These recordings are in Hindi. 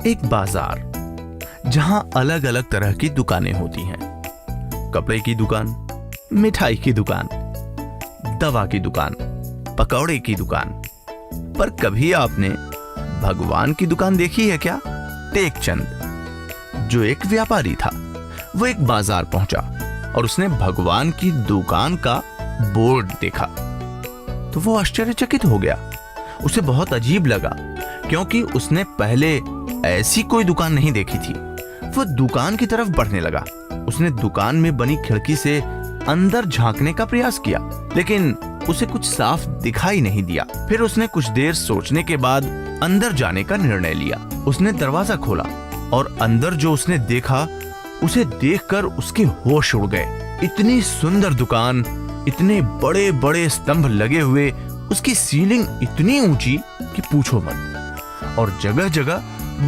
एक बाजार जहां अलग अलग तरह की दुकानें होती हैं। कपड़े की दुकान, मिठाई की दुकान, दवा की दुकान, पकौड़े की दुकान। पर कभी आपने भगवान की दुकान देखी है क्या? टेकचंद, जो एक व्यापारी था, वो एक बाजार पहुंचा और उसने भगवान की दुकान का बोर्ड देखा तो वो आश्चर्यचकित हो गया। उसे बहुत अजीब लगा क्योंकि उसने पहले ऐसी कोई दुकान नहीं देखी थी। वो दुकान की तरफ बढ़ने लगा। उसने दुकान में बनी खिड़की से अंदर झांकने का प्रयास किया, लेकिन उसे कुछ साफ दिखाई नहीं दिया। फिर उसने कुछ देर सोचने के बाद अंदर जाने का निर्णय लिया। उसने दरवाजा खोला और अंदर जो उसने देखा उसे देखकर उसके होश उड़ गए। इतनी सुंदर दुकान, इतने बड़े बड़े स्तंभ लगे हुए, उसकी सीलिंग इतनी ऊंची कि पूछो मत, और जगह जगह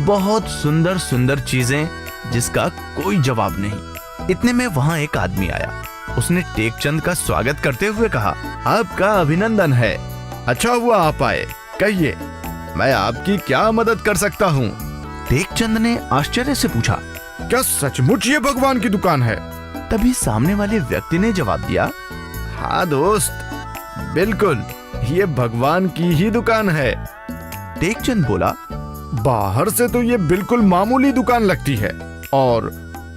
बहुत सुंदर सुंदर चीजें जिसका कोई जवाब नहीं। इतने में वहां एक आदमी आया। उसने टेकचंद का स्वागत करते हुए कहा, आपका अभिनंदन है। अच्छा हुआ आप आए। कहिए, मैं आपकी क्या मदद कर सकता हूँ? टेकचंद ने आश्चर्य से पूछा, क्या सचमुच ये भगवान की दुकान है? तभी सामने वाले व्यक्ति ने जवाब दिया, हाँ दोस्त, बिल्कुल, ये भगवान की ही दुकान है। टेकचंद बोला, बाहर से तो ये बिल्कुल मामूली दुकान लगती है और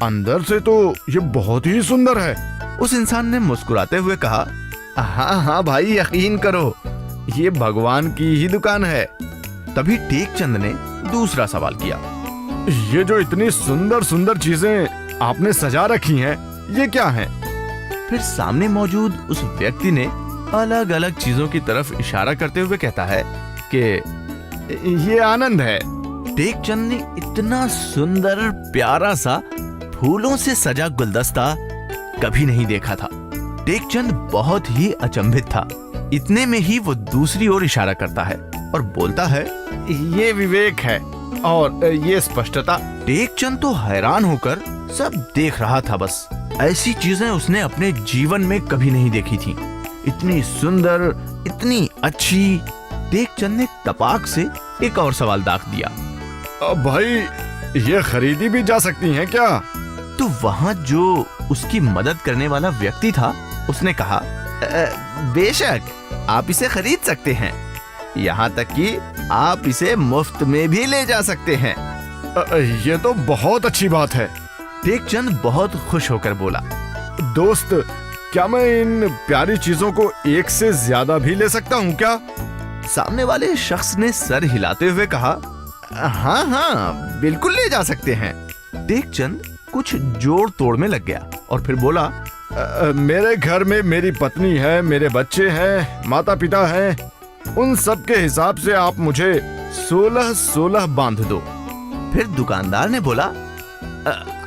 अंदर से तो ये बहुत ही सुंदर है। उस इंसान ने मुस्कुराते हुए कहा, हाँ हाँ भाई, यकीन करो, ये भगवान की ही दुकान है। तभी टेकचंद ने दूसरा सवाल किया, ये जो इतनी सुंदर सुंदर चीजें आपने सजा रखी हैं, ये क्या हैं? फिर सामने मौजूद उस व्यक्ति ने अलग अलग चीजों की तरफ इशारा करते हुए कहता है कि ये आनंद है। टेकचंद ने इतना सुंदर प्यारा सा फूलों से सजा गुलदस्ता कभी नहीं देखा था। टेकचंद बहुत ही अचंभित था। इतने में ही वो दूसरी ओर इशारा करता है और बोलता है, ये विवेक है और ये स्पष्टता। टेकचंद तो हैरान होकर सब देख रहा था। बस ऐसी चीजें उसने अपने जीवन में कभी नहीं देखी थी। इतनी सुंदर, इतनी अच्छी। टेकचंद ने तपाक से एक और सवाल दाग दिया, भाई, ये खरीदी भी जा सकती हैं क्या? तो वहां जो उसकी मदद करने वाला व्यक्ति था, उसने कहा, बेशक, आप इसे खरीद सकते हैं। यहाँ तक कि आप इसे मुफ्त में भी ले जा सकते हैं। ये तो बहुत अच्छी बात है। टेकचंद बहुत खुश होकर बोला, दोस्त, क्या मैं इन प्यारी चीजों को एक से ज्यादा भी ले सकता हूँ क्या? सामने वाले शख्स ने सर हिलाते हुए कहा, हाँ हाँ, बिल्कुल ले जा सकते हैं। टेकचंद कुछ जोड़ तोड़ में लग गया और फिर बोला, मेरे घर में मेरी पत्नी है, मेरे बच्चे हैं, माता पिता हैं, उन सब के हिसाब से आप मुझे 16 बांध दो। फिर दुकानदार ने बोला,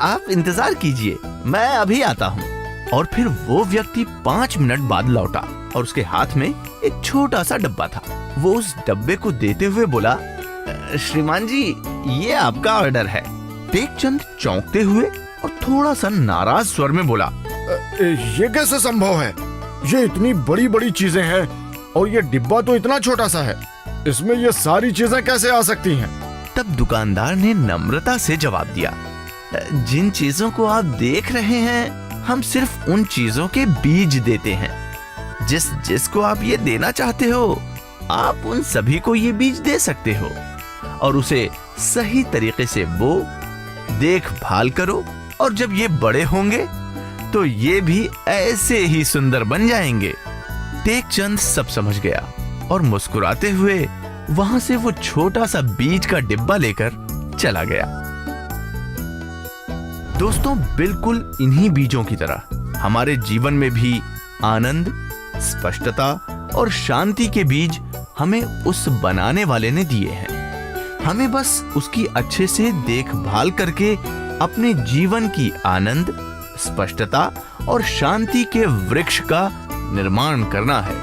आप इंतजार कीजिए, मैं अभी आता हूँ। और फिर वो व्यक्ति 5 मिनट बाद लौटा और उसके हाथ में एक छोटा सा डब्बा था। वो उस डब्बे को देते हुए बोला, श्रीमान जी, ये आपका ऑर्डर है। टेकचंद चौंकते हुए और थोड़ा सा नाराज स्वर में बोला, ये कैसे संभव है? ये इतनी बड़ी बड़ी चीजें हैं और ये डिब्बा तो इतना छोटा सा है, इसमें ये सारी चीजें कैसे आ सकती हैं? तब दुकानदार ने नम्रता से जवाब दिया, जिन चीजों को आप देख रहे हैं, हम सिर्फ उन चीजों के बीज देते हैं। जिसको आप ये देना चाहते हो, आप उन सभी को ये बीज दे सकते हो और उसे सही तरीके से बो, देखभाल करो, और जब ये बड़े होंगे तो ये भी ऐसे ही सुंदर बन जाएंगे। टेकचंद सब समझ गया और मुस्कुराते हुए वहां से वो छोटा सा बीज का डिब्बा लेकर चला गया। दोस्तों, बिल्कुल इन्हीं बीजों की तरह हमारे जीवन में भी आनंद, स्पष्टता और शांति के बीज हमें उस बनाने वाले ने दिए हैं। हमें बस उसकी अच्छे से देखभाल करके अपने जीवन की आनंद, स्पष्टता और शांति के वृक्ष का निर्माण करना है।